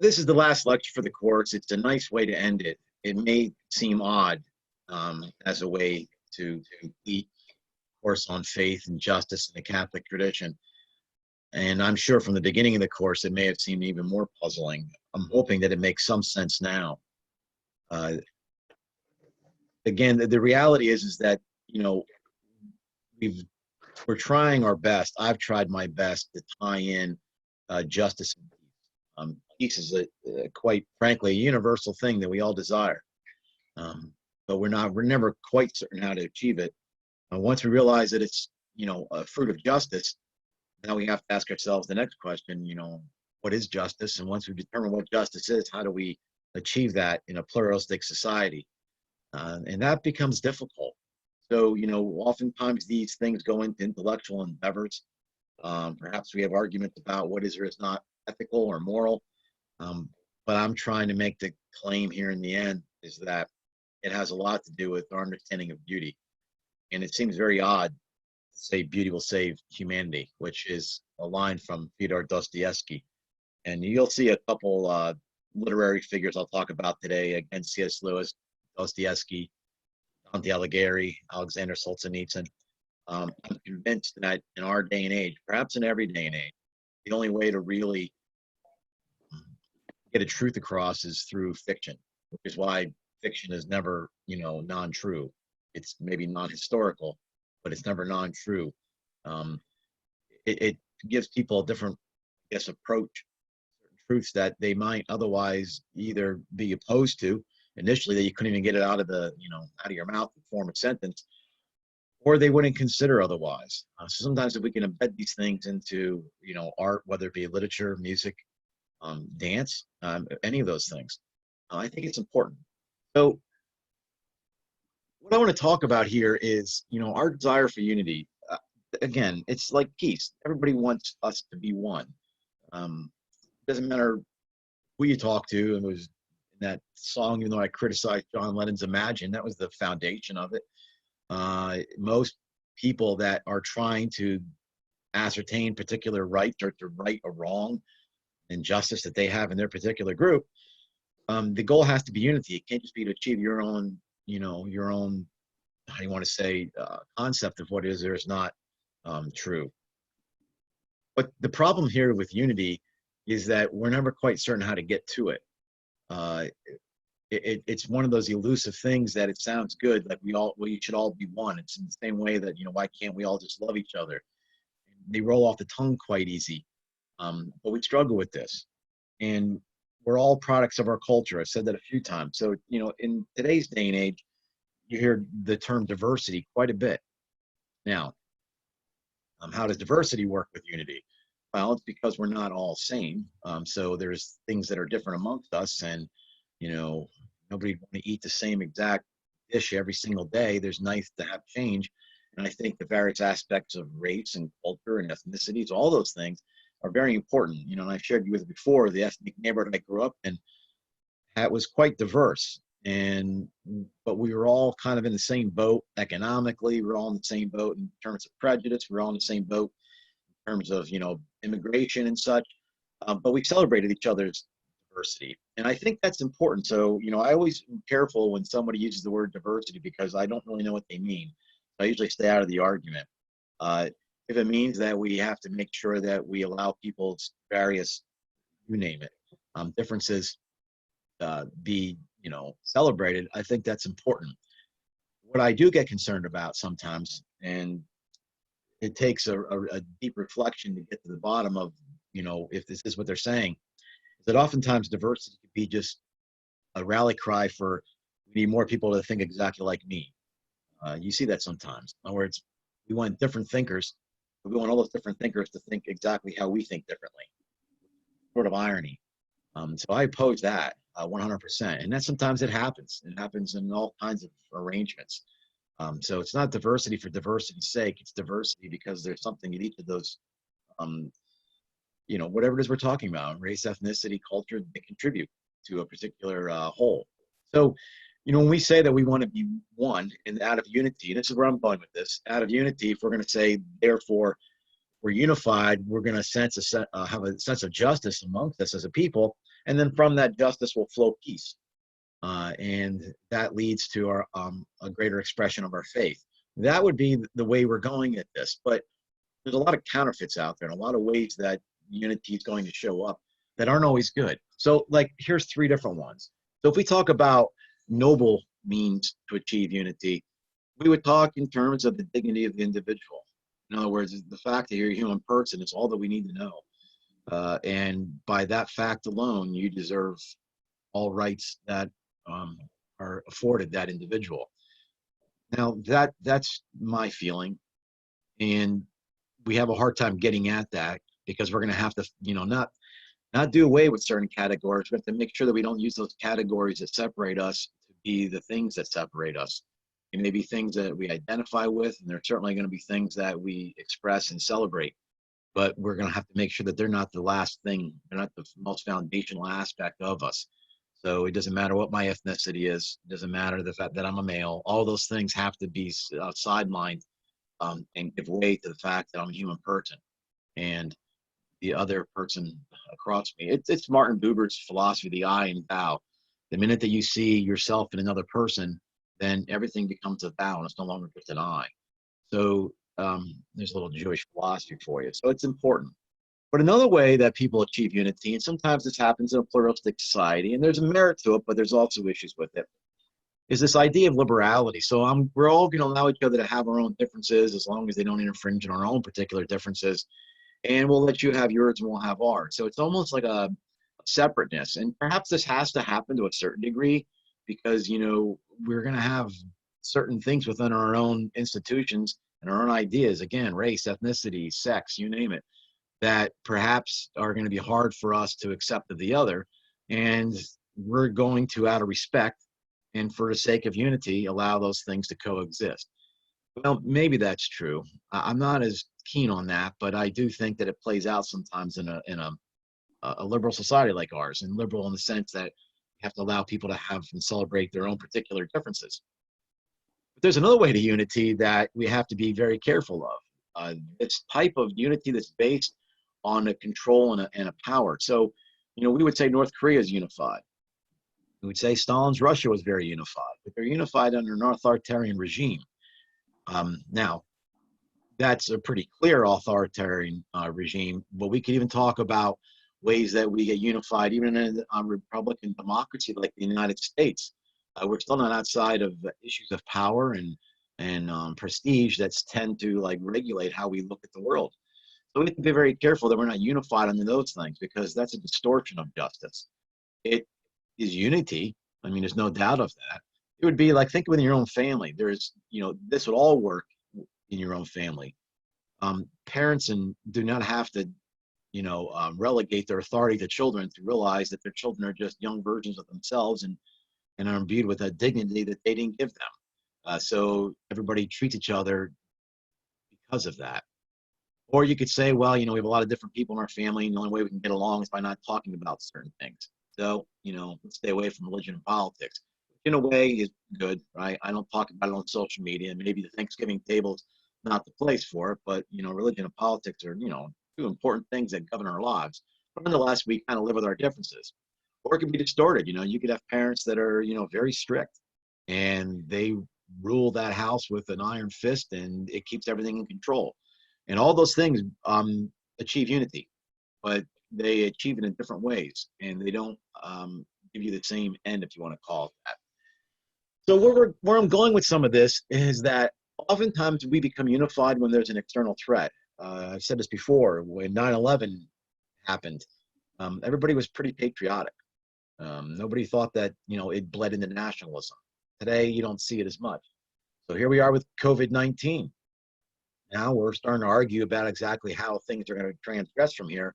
This is the last lecture for the course. It's a nice way to end it. It may seem odd as a way to lead a course on faith and justice in the Catholic tradition. And I'm sure from the beginning of the course, it may have seemed even more puzzling. I'm hoping that it makes some sense now. Again, the reality is that, you know, we're trying our best. I've tried my best to tie in justice and peace. Peace is quite frankly a universal thing that we all desire, but we're never quite certain how to achieve it. Once we realize that it's, you know, a fruit of justice, now we have to ask ourselves the next question, you know, what is justice? And once we determine what justice is, how do we achieve that in a pluralistic society? And that becomes difficult. So, you know, oftentimes these things go into intellectual endeavors. Perhaps we have arguments about what is or is not ethical or moral. But I'm trying to make the claim here in the end is that it has a lot to do with our understanding of beauty. And it seems very odd to say beauty will save humanity, which is a line from Fyodor Dostoevsky. And you'll see a couple literary figures I'll talk about today, again, C.S. Lewis, Dostoevsky, Dante Alighieri, Alexander Solzhenitsyn. I'm convinced that in our day and age, perhaps in every day and age, the only way to really get a truth across is through fiction, which is why fiction is never, you know, non-true. It's maybe non-historical, but it's never non-true. It gives people a different, I guess, approach, certain truths that they might otherwise either be opposed to initially, that you couldn't even get it out of the, you know, out of your mouth and form a sentence, or they wouldn't consider otherwise. So sometimes if we can embed these things into, you know, art, whether it be literature, music, dance, any of those things, I think it's important. So what I want to talk about here is, you know, our desire for unity. Again, it's like peace. Everybody wants us to be one. Doesn't matter who you talk to. And it was in that song, even though I criticized John Lennon's Imagine, that was the foundation of it. Most people that are trying to ascertain particular rights or to right or wrong and justice that they have in their particular group, the goal has to be unity. It can't just be to achieve your own, you know, your own, how do you want to say, concept of what is or is not true. But the problem here with unity is that we're never quite certain how to get to it. It's one of those elusive things that it sounds good, like we should all be one. It's in the same way that, you know, why can't we all just love each other? They roll off the tongue quite easy, but we struggle with this. And we're all products of our culture. I've said that a few times. So, you know, in today's day and age, you hear the term diversity quite a bit. Now, how does diversity work with unity? Well, it's because we're not all same. So there's things that are different amongst us, and, you know, nobody want to eat the same exact dish every single day. There's nice to have change. And I think the various aspects of race and culture and ethnicities, all those things are very important. You know, and I've shared with you before, the ethnic neighborhood I grew up in, that was quite diverse. But we were all kind of in the same boat economically. We're all in the same boat in terms of prejudice. We're all in the same boat in terms of, you know, immigration and such. But we celebrated each other's diversity. And I think that's important. So, you know, I always am careful when somebody uses the word diversity because I don't really know what they mean. I usually stay out of the argument. If it means that we have to make sure that we allow people's various, you name it, differences be, you know, celebrated, I think that's important. What I do get concerned about sometimes, and it takes a deep reflection to get to the bottom of, you know, if this is what they're saying, is that oftentimes diversity could be just a rally cry for we need more people to think exactly like me. You see that sometimes. In other words, we want different thinkers, but we want all those different thinkers to think exactly how we think differently. Sort of irony. So I oppose that 100%. And that sometimes it happens. It happens in all kinds of arrangements. So it's not diversity for diversity's sake. It's diversity because there's something in each of those, you know, whatever it is we're talking about, race, ethnicity, culture, they contribute to a particular whole. So, you know, when we say that we want to be one and out of unity, this is where I'm going with this, out of unity, if we're going to say, therefore, we're unified, we're going to have a sense of justice amongst us as a people, And then from that justice will flow peace. And that leads to a greater expression of our faith. That would be the way we're going at this. But there's a lot of counterfeits out there and a lot of ways that unity is going to show up that aren't always good. So, like, here's three different ones. So if we talk about noble means to achieve unity, we would talk in terms of the dignity of the individual. In other words, the fact that you're a human person is all that we need to know. And by that fact alone, you deserve all rights that are afforded that individual. Now, that's my feeling. And we have a hard time getting at that because we're going to have to, not do away with certain categories. We have to make sure that we don't use those categories that separate us to be the things that separate us. It may be things that we identify with, and they're certainly going to be things that we express and celebrate. But we're going to have to make sure that they're not the last thing. They're not the most foundational aspect of us. So it doesn't matter what my ethnicity is. It doesn't matter the fact that I'm a male. All those things have to be sidelined and give way to the fact that I'm a human person and the other person across me. It's Martin Buber's philosophy, the I and thou. The minute that you see yourself in another person, then everything becomes a thou, and it's no longer just an I. So there's a little Jewish philosophy for you. So it's important. But another way that people achieve unity, and sometimes this happens in a pluralistic society, and there's a merit to it, but there's also issues with it, is this idea of liberality. So we're all going to allow each other to have our own differences as long as they don't infringe on our own particular differences. And we'll let you have yours and we'll have ours. So it's almost like a separateness. And perhaps this has to happen to a certain degree because, we're going to have certain things within our own institutions and our own ideas, again, race, ethnicity, sex, you name it, that perhaps are going to be hard for us to accept of the other. And we're going to, out of respect and for the sake of unity, allow those things to coexist. Well, maybe that's true. I'm not as keen on that, but I do think that it plays out sometimes in a liberal society like ours, and liberal in the sense that you have to allow people to have and celebrate their own particular differences. But there's another way to unity that we have to be very careful of. It's type of unity that's based on a control and a power. So, we would say North Korea is unified. We would say Stalin's Russia was very unified, but they're unified under an authoritarian regime. Now, that's a pretty clear authoritarian regime, but we could even talk about ways that we get unified, even in a Republican democracy like the United States. We're still not outside of issues of power and prestige that tend to regulate how we look at the world. So we have to be very careful that we're not unified on those things because that's a distortion of justice. It is unity. I mean, there's no doubt of that. It would be like, think within your own family. There's, this would all work in your own family. Parents do not have to, relegate their authority to children to realize that their children are just young versions of themselves and are imbued with a dignity that they didn't give them. So everybody treats each other because of that. Or you could say, well, we have a lot of different people in our family, and the only way we can get along is by not talking about certain things. So, let's stay away from religion and politics. In a way, is good, right? I don't talk about it on social media, and maybe the Thanksgiving table's not the place for it, but, religion and politics are, two important things that govern our lives. But nonetheless, we kind of live with our differences. Or it can be distorted. You could have parents that are, very strict, and they rule that house with an iron fist, and it keeps everything in control. And all those things achieve unity, but they achieve it in different ways, and they don't give you the same end, if you want to call it that. So where I'm going with some of this is that oftentimes we become unified when there's an external threat. I've said this before. When 9/11 happened, everybody was pretty patriotic. Nobody thought that it bled into nationalism. Today, you don't see it as much. So here we are with COVID-19. Now we're starting to argue about exactly how things are going to transgress from here.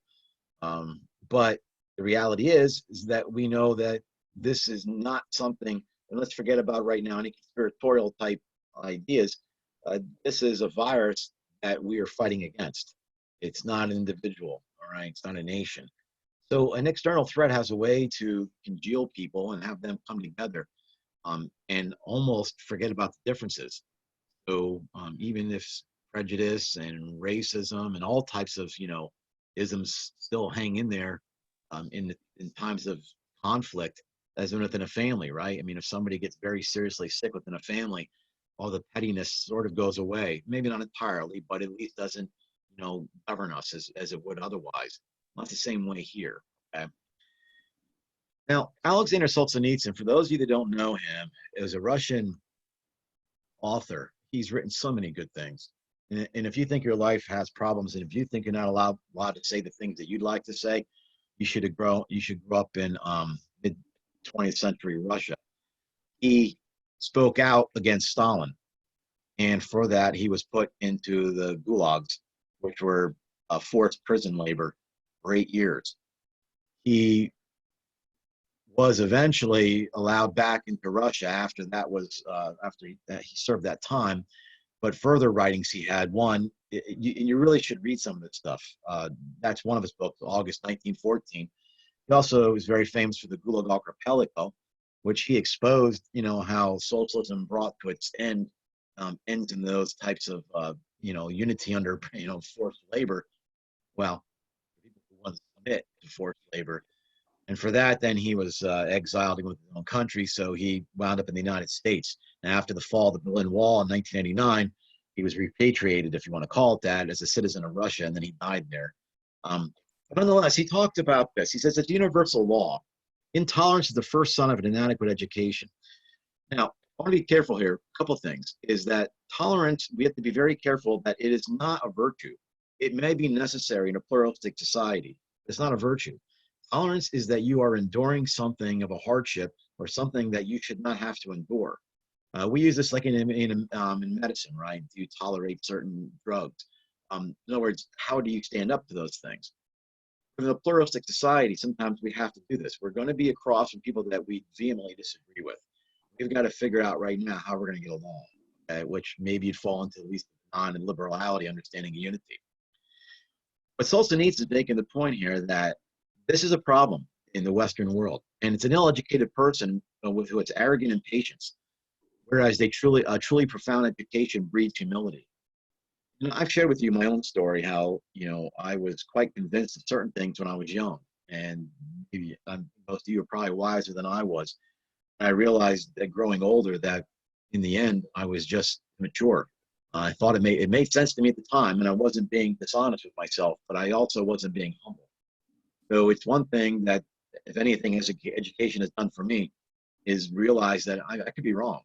But the reality is that we know that this is not something, and let's forget about right now any conspiratorial type ideas. This is a virus that we are fighting against. It's not an individual, all right? It's not a nation. So an external threat has a way to congeal people and have them come together and almost forget about the differences. So even if prejudice and racism and all types of, isms still hang in there, in times of conflict as within a family, right? I mean, if somebody gets very seriously sick within a family, all the pettiness sort of goes away. Maybe not entirely, but at least doesn't, govern us as it would otherwise. Not the same way here. Okay? Now, Alexander Solzhenitsyn, for those of you that don't know him, is a Russian author. He's written so many good things. And if you think your life has problems, and if you think you're not allowed to say the things that you'd like to say, you should grow up in mid 20th century Russia. He spoke out against Stalin, and for that he was put into the gulags, which were forced prison labor for 8 years. He was eventually allowed back into Russia after that was after he served that time. But further writings he had, one, you really should read some of this stuff. That's one of his books, August 1914. He also was very famous for the Gulag Archipelago, which he exposed, how socialism brought to its end, ends in those types of, unity under, forced labor. Well, people who want to submit to forced labor. And for that, then he was exiled with his own country. So he wound up in the United States. And after the fall of the Berlin Wall in 1989, he was repatriated, if you want to call it that, as a citizen of Russia, and then he died there. But nonetheless, he talked about this. He says it's universal law. Intolerance is the first sign of an inadequate education. Now, I want to be careful here. A couple of things is that tolerance, we have to be very careful that it is not a virtue. It may be necessary in a pluralistic society. It's not a virtue. Tolerance is that you are enduring something of a hardship or something that you should not have to endure. We use this like in medicine, right? Do you tolerate certain drugs? In other words, how do you stand up to those things? In a pluralistic society, sometimes we have to do this. We're going to be across from people that we vehemently disagree with. We've got to figure out right now how we're going to get along, okay? Which maybe you'd fall into at least non and liberality, understanding of unity. But Solzhenitsyn is making the point here that this is a problem in the Western world, and it's an ill-educated person with who it's arrogant impatience, whereas a truly profound education breeds humility. I've shared with you my own story, how I was quite convinced of certain things when I was young, and maybe most of you are probably wiser than I was. I realized that growing older, that in the end I was just immature. I thought it made sense to me at the time, and I wasn't being dishonest with myself, but I also wasn't being humble. So it's one thing that, if anything, education has done for me, is realize that I could be wrong.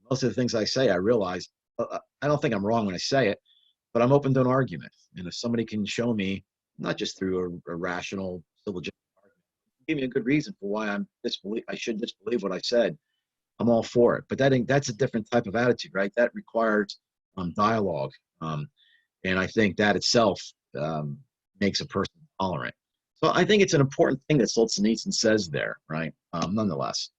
Most of the things I say, I realize I don't think I'm wrong when I say it, but I'm open to an argument. And if somebody can show me, not just through a rational, legitimate argument, give me a good reason for why I should disbelieve what I said, I'm all for it. But that's a different type of attitude, right? That requires dialogue. And I think that itself makes a person tolerant. So I think it's an important thing that Solzhenitsyn says there, right? Nonetheless.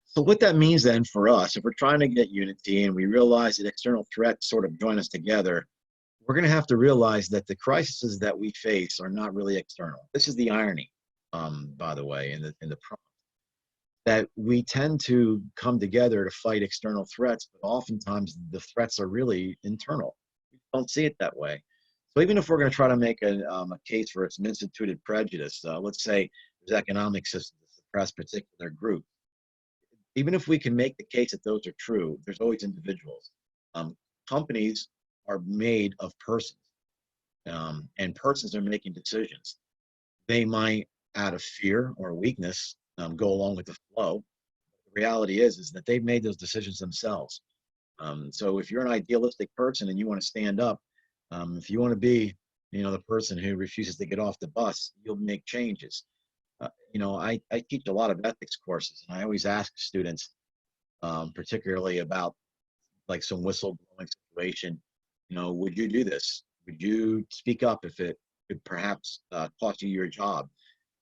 So what that means then for us, if we're trying to get unity and we realize that external threats sort of join us together, we're going to have to realize that the crises that we face are not really external. This is the irony, by the way, in the prompt, that we tend to come together to fight external threats, but oftentimes the threats are really internal. We don't see it that way. So even if we're going to try to make a case for some instituted prejudice, let's say there's economic systems that suppress particular groups, even if we can make the case that those are true, there's always individuals. Companies are made of persons, and persons are making decisions. They might, out of fear or weakness, go along with the flow. The reality is that they've made those decisions themselves. So if you're an idealistic person and you want to stand up, if you want to be, the person who refuses to get off the bus, you'll make changes. I teach a lot of ethics courses, and I always ask students, particularly about like some whistleblowing situation, would you do this? Would you speak up if it could perhaps cost you your job?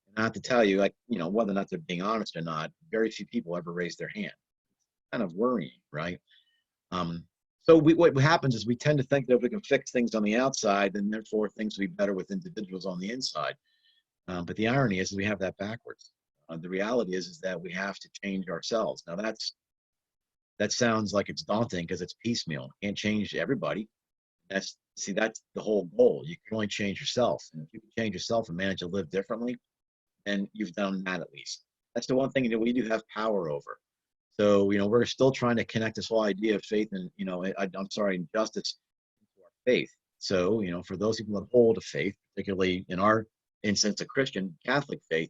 And I have to tell you, whether or not they're being honest or not, very few people ever raise their hand. It's kind of worrying, right? So what happens is we tend to think that if we can fix things on the outside, then therefore things will be better with individuals on the inside. But the irony is we have that backwards. The reality is that we have to change ourselves. Now that sounds like it's daunting because it's piecemeal. You can't change everybody. That's the whole goal. You can only change yourself. And if you can change yourself and manage to live differently, then you've done that at least. That's the one thing that we do have power over. So, we're still trying to connect this whole idea of faith and, I'm sorry, injustice to our faith. So, for those people that hold a faith, particularly in our instance, a Christian Catholic faith,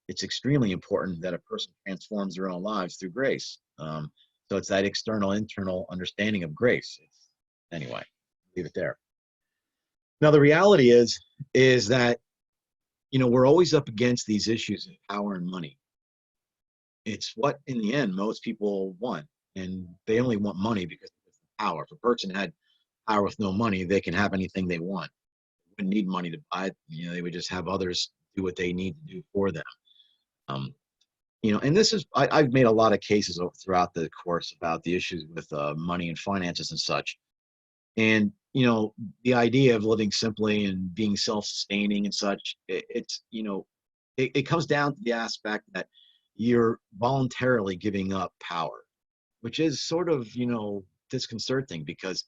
it's extremely important that a person transforms their own lives through grace. So it's that external, internal understanding of grace. Anyway, leave it there. Now, the reality is that, we're always up against these issues of power and money. It's what, in the end, most people want. And they only want money because of power. If a person had power with no money, they can have anything they want. They wouldn't need money to buy it. They would just have others do what they need to do for them. And this is, I've made a lot of cases throughout the course about the issues with money and finances and such. And, the idea of living simply and being self-sustaining and such, it comes down to the aspect that you're voluntarily giving up power, which is sort of, disconcerting because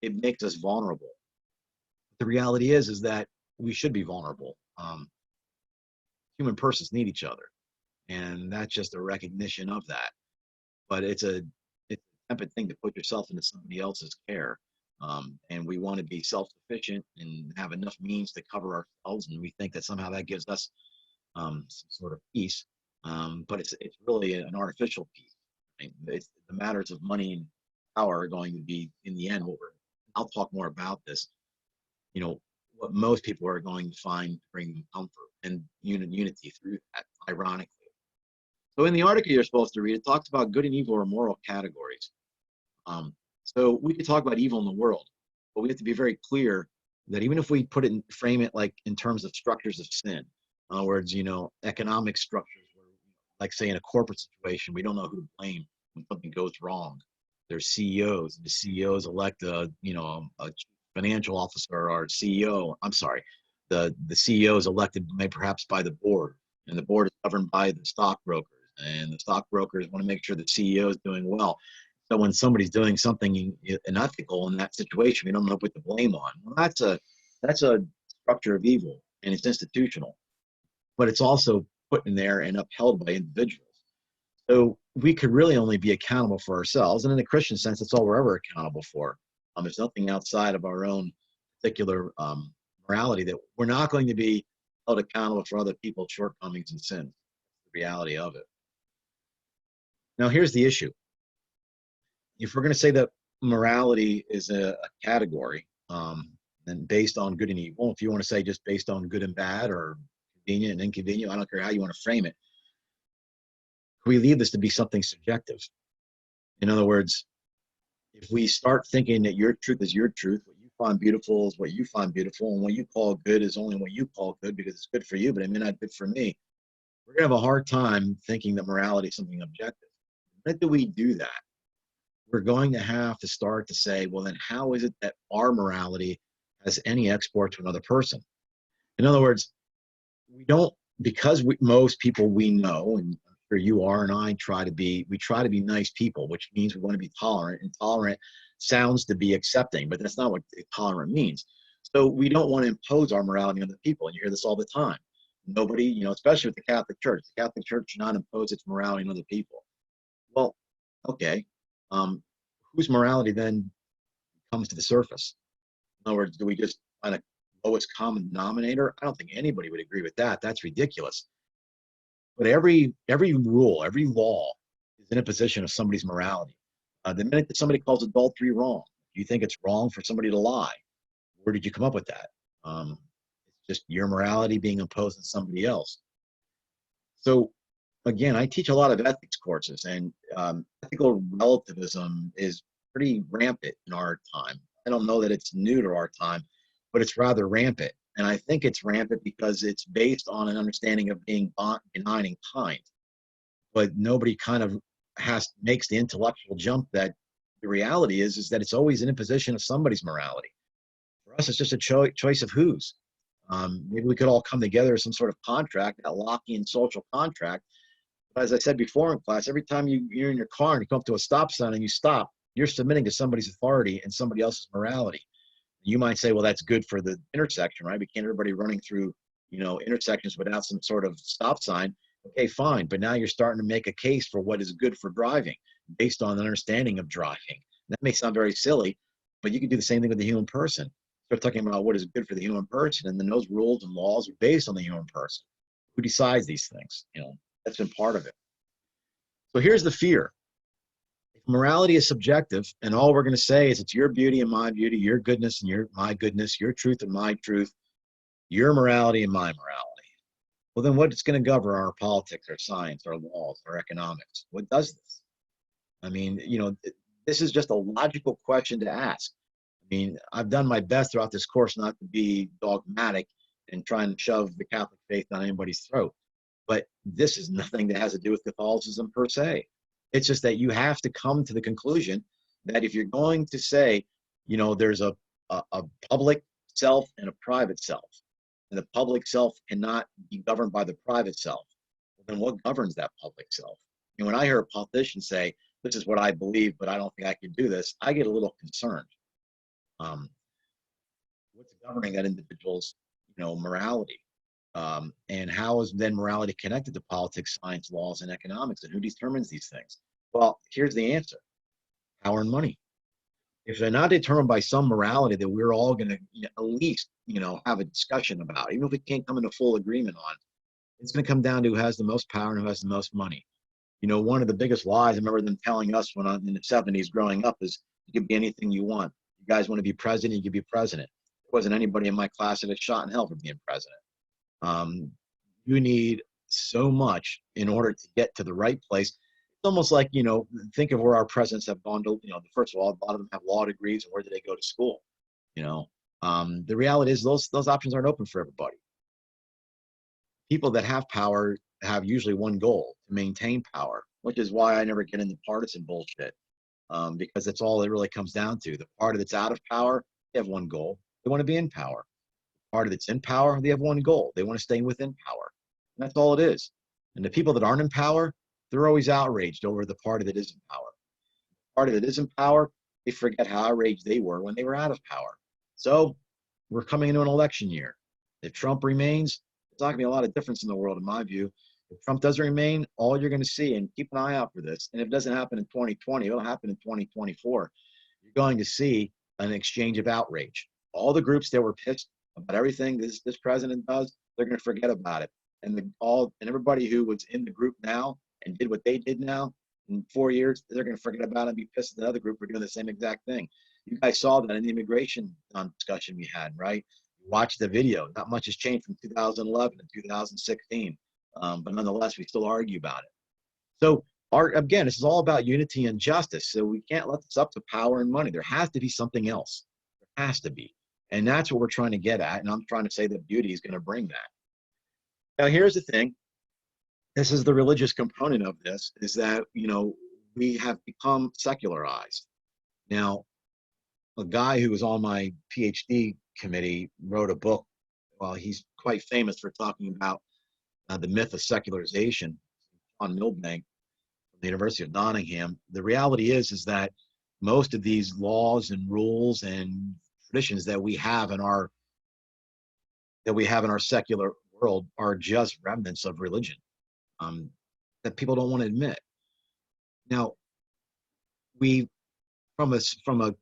it makes us vulnerable. The reality is that we should be vulnerable. Human persons need each other. And that's just a recognition of that. But it's a tempting thing to put yourself into somebody else's care. And we want to be self-sufficient and have enough means to cover ourselves. And we think that somehow that gives us some sort of peace. But it's really an artificial peace. The matters of money and power are going to be, in the end, I'll talk more about this, what most people are going to find to bring them comfort and unity through that, ironically. So in the article you're supposed to read, it talks about good and evil or moral categories. So we could talk about evil in the world, but we have to be very clear that even if we frame it like in terms of structures of sin, in other words, economic structures, where, like say in a corporate situation, we don't know who to blame when something goes wrong. There's CEOs, and the CEOs elect a financial officer or CEO. I'm sorry, the CEO is elected perhaps by the board, and the board is governed by the stockbrokers, and the stockbrokers want to make sure the CEO is doing well. So when somebody's doing something unethical in that situation, we don't know what to blame on. Well, that's a structure of evil, and it's institutional, but it's also put in there and upheld by individuals. So we could really only be accountable for ourselves, and in a Christian sense, that's all we're ever accountable for. There's nothing outside of our own particular morality that we're not going to be held accountable for other people's shortcomings and sins. The reality of it. Now, here's the issue. If we're going to say that morality is a category, then based on good and evil, if you want to say just based on good and bad or convenient and inconvenient, I don't care how you want to frame it, we leave this to be something subjective. In other words, if we start thinking that your truth is your truth, what you find beautiful is what you find beautiful, and what you call good is only what you call good because it's good for you, but it may not be good for me, we're going to have a hard time thinking that morality is something objective. When do we do that? We're going to have to start to say, well, then how is it that our morality has any export to another person? In other words, we don't, because most people we know, and I'm sure you are and I we try to be nice people, which means we want to be tolerant, and tolerant sounds to be accepting, but that's not what tolerant means. So we don't want to impose our morality on other people, and you hear this all the time. Nobody, especially with the Catholic Church should not impose its morality on other people. Well, okay. Whose morality then comes to the surface? In other words, do we just find a lowest common denominator? I don't think anybody would agree with that. That's ridiculous. But every rule, every law is in a position of somebody's morality. The minute that somebody calls adultery wrong, do you think it's wrong for somebody to lie? Where did you come up with that? It's just your morality being imposed on somebody else. So again, I teach a lot of ethics courses, and ethical relativism is pretty rampant in our time. I don't know that it's new to our time, but it's rather rampant. And I think it's rampant because it's based on an understanding of being benign and kind. But nobody kind of makes the intellectual jump that the reality is that it's always an imposition of somebody's morality. For us, it's just a choice of whose. Maybe we could all come together as some sort of contract, a Lockean social contract. But as I said before in class, every time you're in your car and you come up to a stop sign and you stop, you're submitting to somebody's authority and somebody else's morality. You might say, well, that's good for the intersection, right? We can't everybody running through intersections without some sort of stop sign, okay, fine. But now you're starting to make a case for what is good for driving based on an understanding of driving. That may sound very silly, but you can do the same thing with the human person. Start talking about what is good for the human person, and then those rules and laws are based on the human person. Who decides these things? That's been part of it. So here's the fear. If morality is subjective, and all we're going to say is it's your beauty and my beauty, your goodness and my goodness, your truth and my truth, your morality and my morality. Well, then what's going to govern our politics, our science, our laws, our economics? What does this? I mean, this is just a logical question to ask. I mean, I've done my best throughout this course not to be dogmatic and trying to shove the Catholic faith down anybody's throat. But this is nothing that has to do with Catholicism per se. It's just that you have to come to the conclusion that if you're going to say, there's a public self and a private self, and the public self cannot be governed by the private self, then what governs that public self? And when I hear a politician say, this is what I believe, but I don't think I can do this, I get a little concerned. What's governing that individual's, morality? And how is then morality connected to politics, science, laws, and economics? And who determines these things? Well, here's the answer: power and money. If they're not determined by some morality that we're all going to at least, have a discussion about, even if we can't come into full agreement on, it's going to come down to who has the most power and who has the most money. One of the biggest lies I remember them telling us when I'm in the 70s growing up is you can be anything you want. You guys want to be president, you can be president. There wasn't anybody in my class that had shot in hell for being president. You need so much in order to get to the right place. It's almost like, think of where our presidents have gone to, first of all, a lot of them have law degrees, and where do they go to school? The reality is those options aren't open for everybody. People that have power have usually one goal: to maintain power, which is why I never get into partisan bullshit, because that's all it really comes down to. The party that's out of power, they have one goal: they want to be in power. The party that's in power, they have one goal: they want to stay within power. And that's all it is. And the people that aren't in power, they're always outraged over the party that is in power. The party that is in power, they forget how outraged they were when they were out of power. So we're coming into an election year. If Trump remains, there's not going to be a lot of difference in the world, in my view. If Trump doesn't remain, all you're going to see, and keep an eye out for this, and if it doesn't happen in 2020, it'll happen in 2024. You're going to see an exchange of outrage. All the groups that were pissed about everything this president does, they're going to forget about it. And everybody who was in the group now and did what they did now in 4 years, they're going to forget about it and be pissed at the other group for doing the same exact thing. You guys saw that in the immigration discussion we had, right? You watched the video. Not much has changed from 2011 to 2016, but nonetheless, we still argue about it. So again, this is all about unity and justice. So we can't let this up to power and money. There has to be something else. There has to be. And that's what we're trying to get at. And I'm trying to say that beauty is going to bring that. Now, here's the thing. This is the religious component of this, is that, we have become secularized. Now, a guy who was on my PhD committee wrote a book. Well, he's quite famous for talking about the myth of secularization, John Milbank from the University of Nottingham. The reality is that most of these laws and rules and traditions that we have in our secular world are just remnants of religion, that people don't want to admit. Now, from a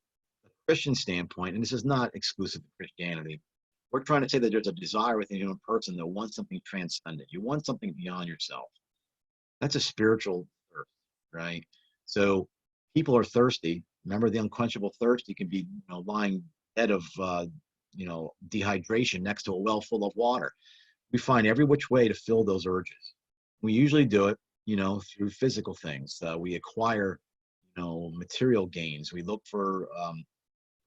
Christian standpoint, and this is not exclusive to Christianity, we're trying to say that there's a desire within a human person that wants something transcendent. You want something beyond yourself. That's a spiritual thirst, right? So people are thirsty. Remember, the unquenchable thirst. You can be, lying dead of, dehydration next to a well full of water. We find every which way to fill those urges. We usually do it, through physical things. We acquire, material gains. We look for,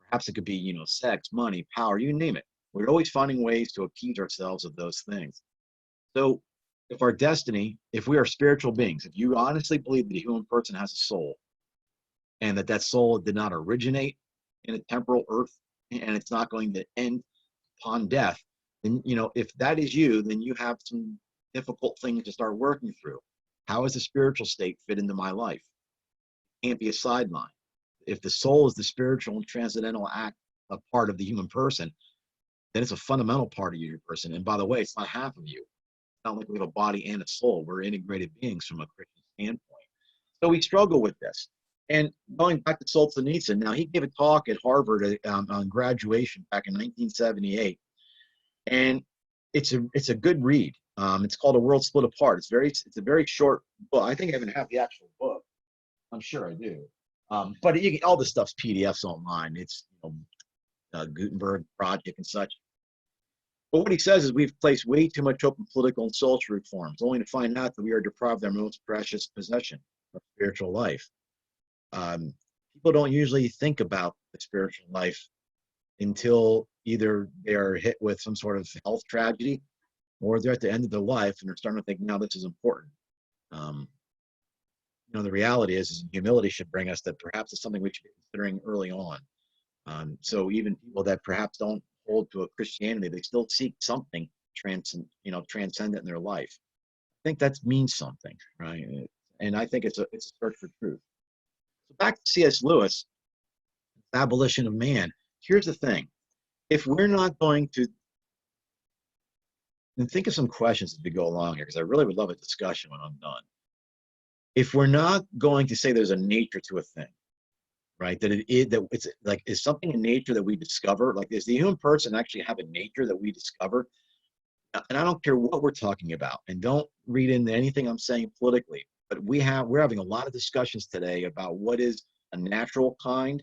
perhaps it could be, sex, money, power, you name it. We're always finding ways to appease ourselves of those things. So if we are spiritual beings, if you honestly believe that a human person has a soul, and that soul did not originate in a temporal earth, and it's not going to end upon death, then, if that is you, then you have some difficult things to start working through. How does the spiritual state fit into my life? It can't be a sideline. If the soul is the spiritual and transcendental act, a part of the human person, then it's a fundamental part of your person. And by the way, it's not half of you. It's not like we have a body and a soul. We're integrated beings from a Christian standpoint. So we struggle with this. And going back to Solzhenitsyn, now he gave a talk at Harvard on graduation back in 1978, and it's a good read. It's called A World Split Apart. It's a very short book. I think I even have the actual book. I'm sure I do. But all this stuff's PDFs online. It's Gutenberg project and such. But what he says is we've placed way too much hope in political and social reforms, only to find out that we are deprived of our most precious possession, our spiritual life. People don't usually think about the spiritual life until either they're hit with some sort of health tragedy, or they're at the end of their life and they're starting to think, now this is important. The reality is humility should bring us that perhaps it's something we should be considering early on. So even people that perhaps don't hold to a Christianity, they still seek something transcendent in their life. I think that means something, right? And I think it's a search for truth. So back to C.S. Lewis, abolition of man. Here's the thing: if we're not going to, and think of some questions as we go along here, because I really would love a discussion when I'm done. If we're not going to say there's a nature to a thing, right? That it's like, is something in nature that we discover? Like, does the human person actually have a nature that we discover? And I don't care what we're talking about, and don't read into anything I'm saying politically, but we're having a lot of discussions today about what is a natural kind,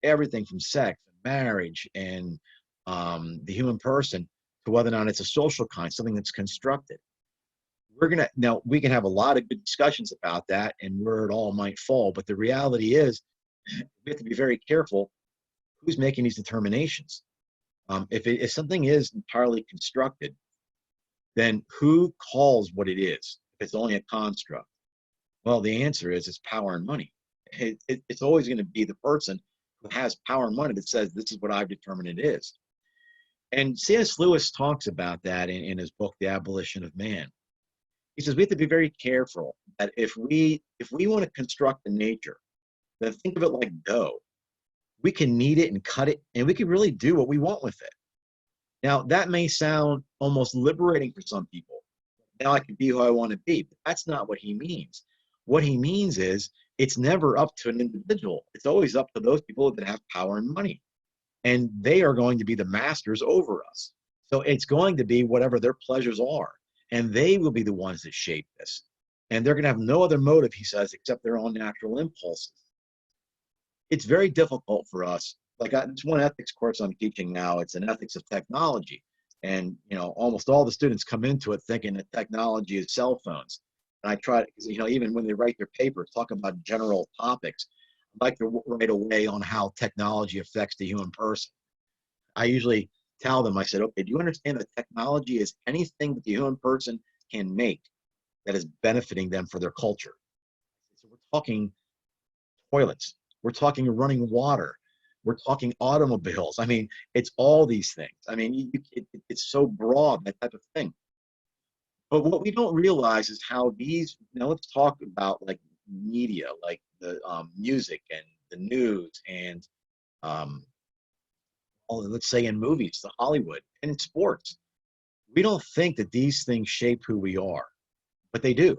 everything from sex and marriage and the human person, to whether or not it's a social kind, something that's constructed. We can have a lot of good discussions about that and where it all might fall, but the reality is we have to be very careful who's making these determinations. If something is entirely constructed, then who calls what it is if it's only a construct? Well, the answer is it's power and money. It's always going to be the person who has power and money that says, this is what I've determined it is. And C.S. Lewis talks about that in his book, The Abolition of Man. He says we have to be very careful that if we want to construct a nature, then think of it like dough. We can knead it and cut it, and we can really do what we want with it. Now, that may sound almost liberating for some people. Now I can be who I want to be, but that's not what he means. What he means is it's never up to an individual. It's always up to those people that have power and money, and they are going to be the masters over us. So it's going to be whatever their pleasures are, and they will be the ones that shape this. And they're going to have no other motive, he says, except their own natural impulses. It's very difficult for us. Like it's one ethics course I'm teaching now. It's an ethics of technology. And, almost all the students come into it thinking that technology is cell phones. And I try to, even when they write their papers, talk about general topics, I like to write away on how technology affects the human person. I usually tell them, I said, okay, do you understand that technology is anything that the human person can make that is benefiting them for their culture? So we're talking toilets. We're talking running water. We're talking automobiles. I mean, it's all these things. I mean, it's so broad, that type of thing. But what we don't realize is how these, let's talk about like media, like the music and the news and, let's say in movies, the Hollywood, and in sports. We don't think that these things shape who we are, but they do.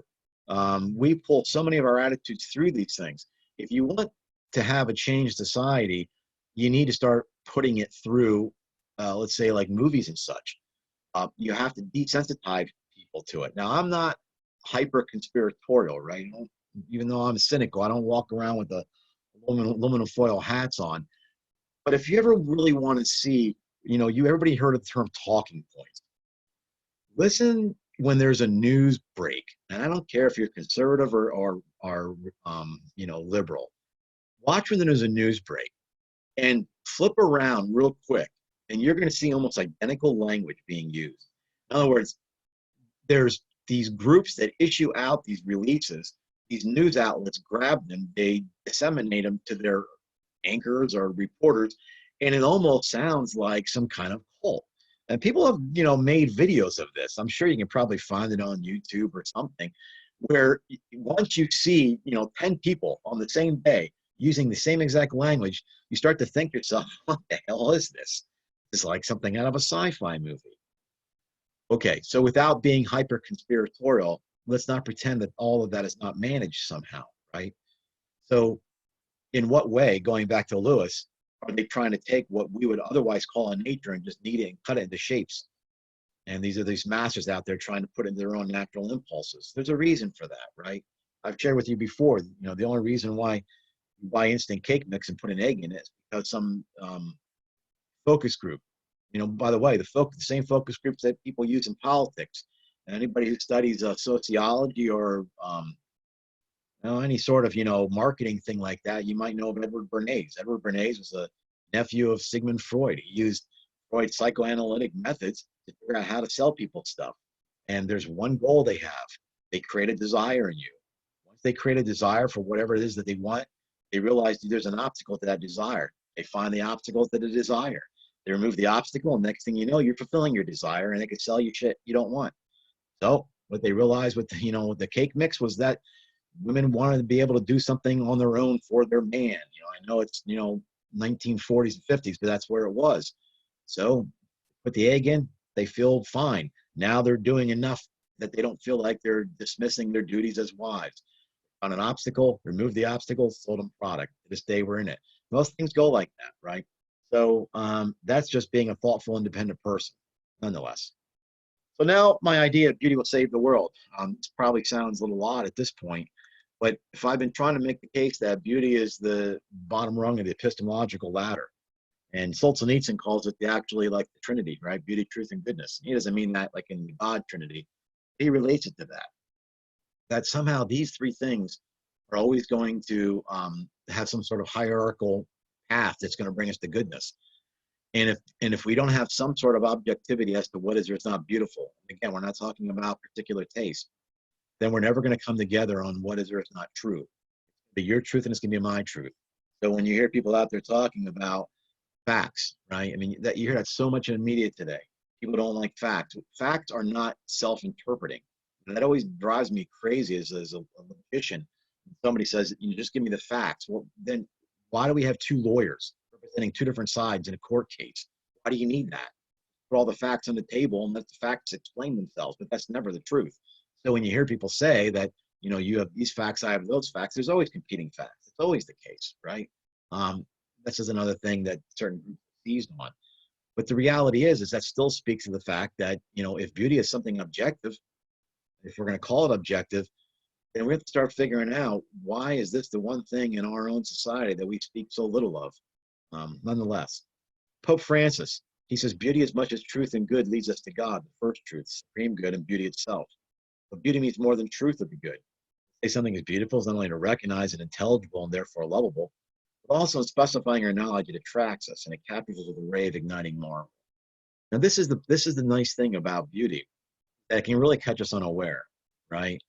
We pull so many of our attitudes through these things. If you want to have a changed society, you need to start putting it through, let's say, like movies and such. You have to desensitize people to it. Now, I'm not hyper conspiratorial, right? Even though I'm cynical, I don't walk around with the aluminum foil hats on. But if you ever really want to see, everybody heard of the term talking points. Listen when there's a news break, and I don't care if you're conservative or liberal. Watch when there's a news break and flip around real quick, and you're going to see almost identical language being used. In other words, there's these groups that issue out these releases, these news outlets grab them, they disseminate them to their anchors or reporters, and it almost sounds like some kind of cult. And people have, made videos of this. I'm sure you can probably find it on YouTube or something, where once you see, 10 people on the same day using the same exact language, you start to think to yourself, what the hell is this? It's like something out of a sci-fi movie. Okay, so without being hyper conspiratorial, let's not pretend that all of that is not managed somehow, right? So, in what way, going back to Lewis, are they trying to take what we would otherwise call a nature and just knead it and cut it into shapes? And these are these masters out there trying to put in their own natural impulses. There's a reason for that, right? I've shared with you before, the only reason why you buy instant cake mix and put an egg in it is because some focus group, by the way, the same focus groups that people use in politics. And anybody who studies sociology or any sort of marketing thing like that, you might know of Edward Bernays. Edward Bernays was a nephew of Sigmund Freud. He used Freud's psychoanalytic methods to figure out how to sell people stuff. And there's one goal they have. They create a desire in you. Once they create a desire for whatever it is that they want, they realize there's an obstacle to that desire. They find the obstacle to the desire. They remove the obstacle, and next thing you know, you're fulfilling your desire, and they can sell you shit you don't want. So what they realized with with the cake mix was that women wanted to be able to do something on their own for their man. I know it's 1940s and 50s, but that's where it was. So put the egg in, they feel fine. Now they're doing enough that they don't feel like they're dismissing their duties as wives. On an obstacle, remove the obstacle, sold them product. To this day, we're in it. Most things go like that, right? So that's just being a thoughtful, independent person, nonetheless. So now my idea of beauty will save the world. This probably sounds a little odd at this point, but if I've been trying to make the case that beauty is the bottom rung of the epistemological ladder, and Solzhenitsyn calls it actually like the Trinity, right? Beauty, truth, and goodness. He doesn't mean that like in the God Trinity. He relates it to that. That somehow these three things are always going to have some sort of hierarchical path that's going to bring us to goodness. And if we don't have some sort of objectivity as to what is or is not beautiful, again, we're not talking about particular taste, then we're never going to come together on what is or is not true. But your truth and it's going to be my truth. So when you hear people out there talking about facts, right? I mean, that you hear that so much in the media today. People don't like facts. Facts are not self-interpreting. And that always drives me crazy as a logician. Somebody says, just give me the facts. Well, then why do we have two lawyers representing two different sides in a court case? Why do you need that? Put all the facts on the table and let the facts explain themselves, but that's never the truth. So when you hear people say that, you have these facts, I have those facts, there's always competing facts. It's always the case, right? This is another thing that certain groups are seized on. But the reality is that still speaks to the fact that, if beauty is something objective, if we're going to call it objective, then we have to start figuring out why is this the one thing in our own society that we speak so little of. Nonetheless, Pope Francis, he says, beauty as much as truth and good leads us to God, the first truth, supreme good, and beauty itself. But beauty means more than truth or be good. To say something is beautiful is not only to recognize it intelligible and therefore lovable, but also in specifying our knowledge, it attracts us and it captures us with a ray of igniting marvel. Now, this is the nice thing about beauty, that it can really catch us unaware, right?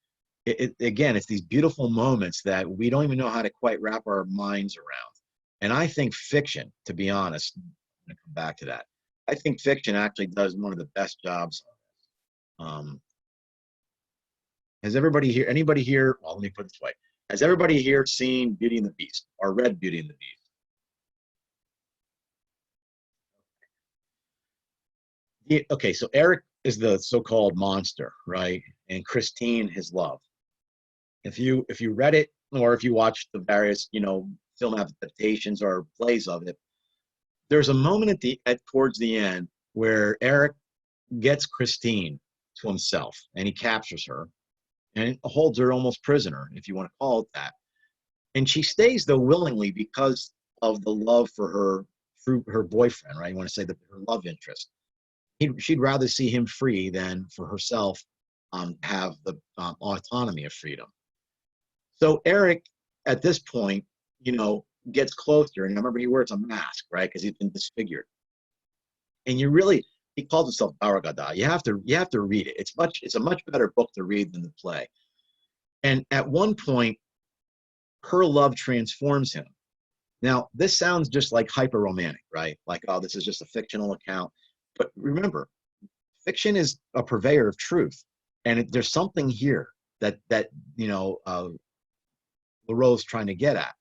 Again, it's these beautiful moments that we don't even know how to quite wrap our minds around. And I think fiction, to be honest, I'm going to come back to that. I think fiction actually does one of the best jobs on this. Anybody here, well, let me put it this way. Has everybody here seen Beauty and the Beast or read Beauty and the Beast? Okay, so Eric is the so-called monster, right? And Christine, his love. If you read it or if you watched the various, film adaptations or plays of it, there's a moment towards the end where Eric gets Christine to himself and he captures her and holds her almost prisoner, if you want to call it that. And she stays though willingly because of the love for her boyfriend, right? You want to say that her love interest. She'd rather see him free than for herself have the autonomy of freedom. So Eric, at this point, gets closer, and I remember he wears a mask, right, because he's been disfigured. And he calls himself Baragada. You have to read it. It's a much better book to read than the play. And at one point, her love transforms him. Now, this sounds just like hyper romantic, right? Like, oh, this is just a fictional account. But remember, fiction is a purveyor of truth, and there's something here that LaRoe's trying to get at.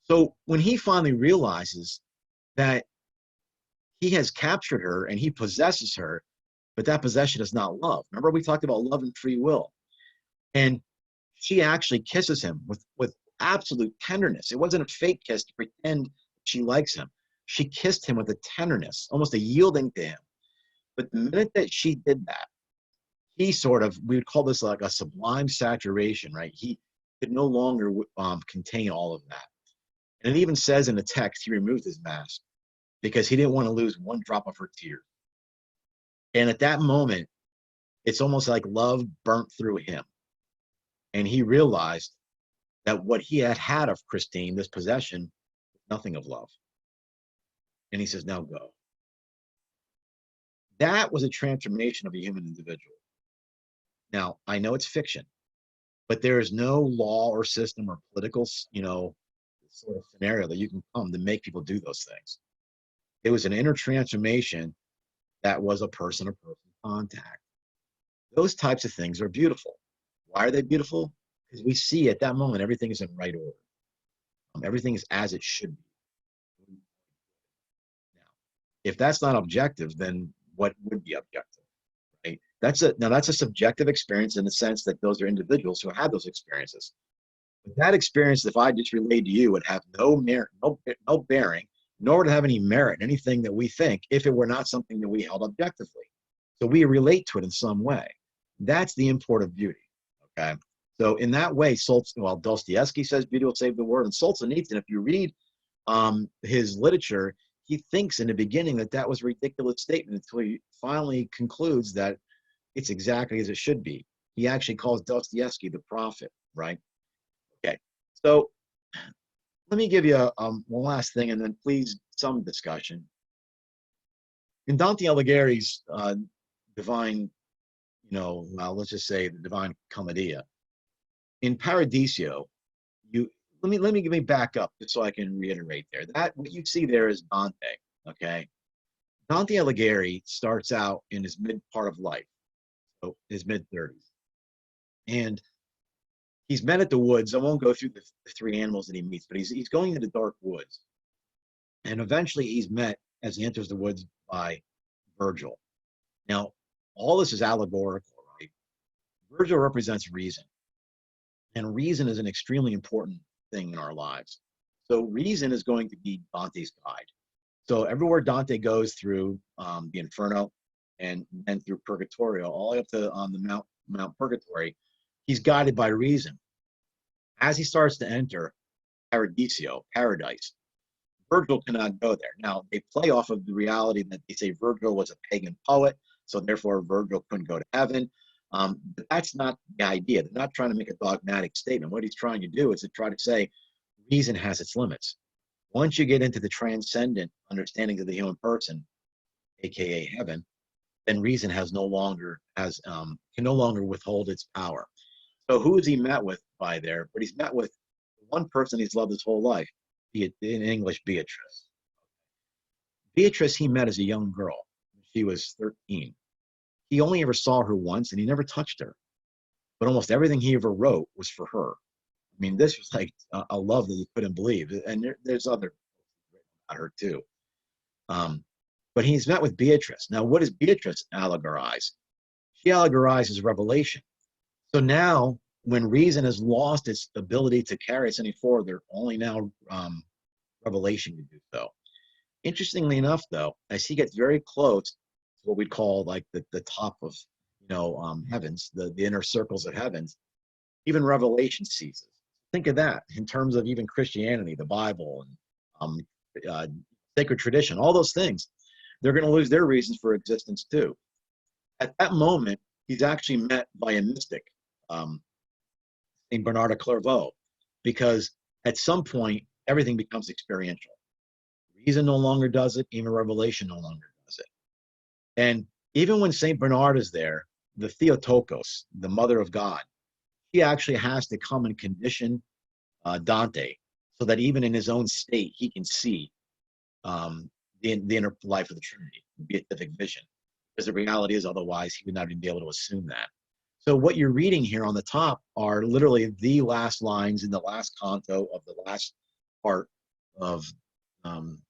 So when he finally realizes that he has captured her and he possesses her, but that possession is not love. Remember, we talked about love and free will. And she actually kisses him with absolute tenderness. It wasn't a fake kiss to pretend she likes him. She kissed him with a tenderness, almost a yielding to him. But the minute that she did that, he sort of, we would call this like a sublime saturation, right? He could no longer contain all of that. And it even says in the text, he removed his mask because he didn't want to lose one drop of her tears. And at that moment, it's almost like love burnt through him. And he realized that what he had had of Christine, this possession, nothing of love. And he says, now go. That was a transformation of a human individual. Now, I know it's fiction, but there is no law or system or political, sort of scenario that you can come to make people do those things. It was an inner transformation that was a person-to-person contact. Those types of things are beautiful. Why are they beautiful? Because we see at that moment everything is in right order. Everything is as it should be. Now, if that's not objective, then what would be objective? Right? That's a subjective experience in the sense that those are individuals who had those experiences. But that experience, if I just relayed to you, would have no merit, no bearing, nor would it have any merit in anything that we think if it were not something that we held objectively. So we relate to it in some way. That's the import of beauty. Okay. So in that way, Dostoevsky says beauty will save the world, and Solzhenitsyn, if you read his literature, he thinks in the beginning that was a ridiculous statement until he finally concludes that it's exactly as it should be. He actually calls Dostoevsky the prophet, right? Okay, so let me give you one last thing, and then please some discussion. In Dante Alighieri's divine, let's just say the Divine Commedia, in Paradiso, let me back up just so I can reiterate there. That what you see there is Dante. Okay, Dante Alighieri starts out in his mid part of life, so his mid-30s, and he's met at the woods. I won't go through the three animals that he meets, but he's going into dark woods, and eventually he's met as he enters the woods by Virgil. Now, all this is allegorical, right? Virgil represents reason. And reason is an extremely important thing in our lives. So reason is going to be Dante's guide. So everywhere Dante goes through the Inferno and then through Purgatorio, all the way up to the Mount Purgatory, he's guided by reason. As he starts to enter Paradiso, paradise, Virgil cannot go there. Now, they play off of the reality that they say Virgil was a pagan poet, so therefore Virgil couldn't go to heaven. But that's not the idea. They're not trying to make a dogmatic statement. What he's trying to do is to try to say reason has its limits. Once you get into the transcendent understanding of the human person, aka heaven, then reason can no longer withhold its power. So who is he met with by there? But he's met with one person he's loved his whole life, in English, Beatrice. Beatrice he met as a young girl. She was 13. He only ever saw her once, and he never touched her. But almost everything he ever wrote was for her. I mean, this was like a love that you couldn't believe. And there's other about her too. But he's met with Beatrice. Now, what does Beatrice allegorize? She allegorizes revelation. So now, when reason has lost its ability to carry us any further, only now revelation can do so. Interestingly enough, though, as he gets very close to what we'd call like the top of heavens, the inner circles of heavens, even revelation ceases. Think of that in terms of even Christianity, the Bible, and sacred tradition, all those things. They're going to lose their reasons for existence too. At that moment, he's actually met by a mystic, Saint Bernard of Clairvaux, because at some point everything becomes experiential. Reason no longer does it, even revelation no longer does it. And even when Saint Bernard is there, the Theotokos, the mother of God, she actually has to come and condition Dante so that even in his own state, he can see the inner life of the Trinity, the beatific vision. Because the reality is otherwise he would not even be able to assume that. So what you're reading here on the top are literally the last lines in the last canto of the last part of Dante's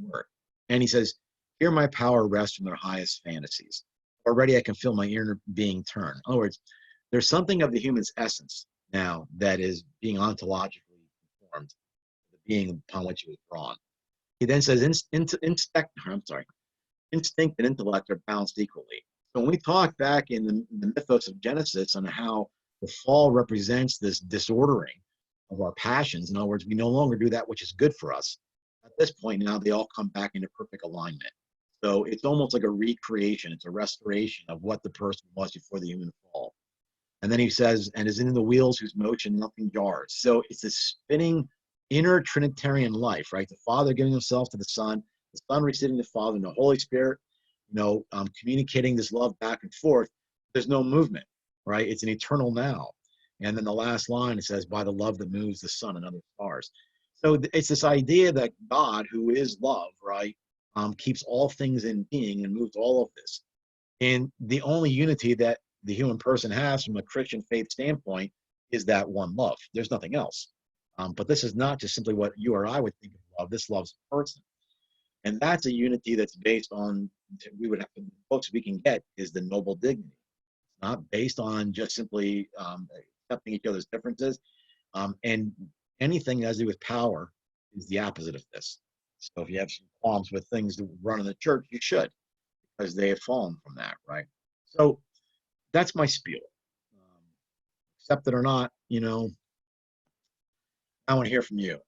work. And he says, Here my power rests from their highest fantasies. Already I can feel my inner being turn. In other words, there's something of the human's essence now that is being ontologically conformed, the being upon which it was drawn. He then says, instinct and intellect are balanced equally. So when we talk back in the mythos of Genesis on how the fall represents this disordering of our passions, in other words, we no longer do that which is good for us. At this point now, they all come back into perfect alignment. So it's almost like a recreation. It's a restoration of what the person was before the human fall. And then he says, and is in the wheels whose motion nothing jars. So it's a spinning inner Trinitarian life, right? The Father giving himself to the Son receiving the Father, and the Holy Spirit, communicating this love back and forth. There's no movement, right? It's an eternal now. And then the last line, it says, by the love that moves the sun and other stars. So it's this idea that God, who is love, right, keeps all things in being and moves all of this. And the only unity that the human person has from a Christian faith standpoint is that one love. There's nothing else. But this is not just simply what you or I would think of love. This love's a person. And that's a unity that's based on, we would have to, the books we can get is the noble dignity. It's not based on just simply accepting each other's differences. And anything that has to do with power is the opposite of this. So if you have some qualms with things that run in the church, you should, because they have fallen from that, right? So that's my spiel. Accept it or not, I want to hear from you.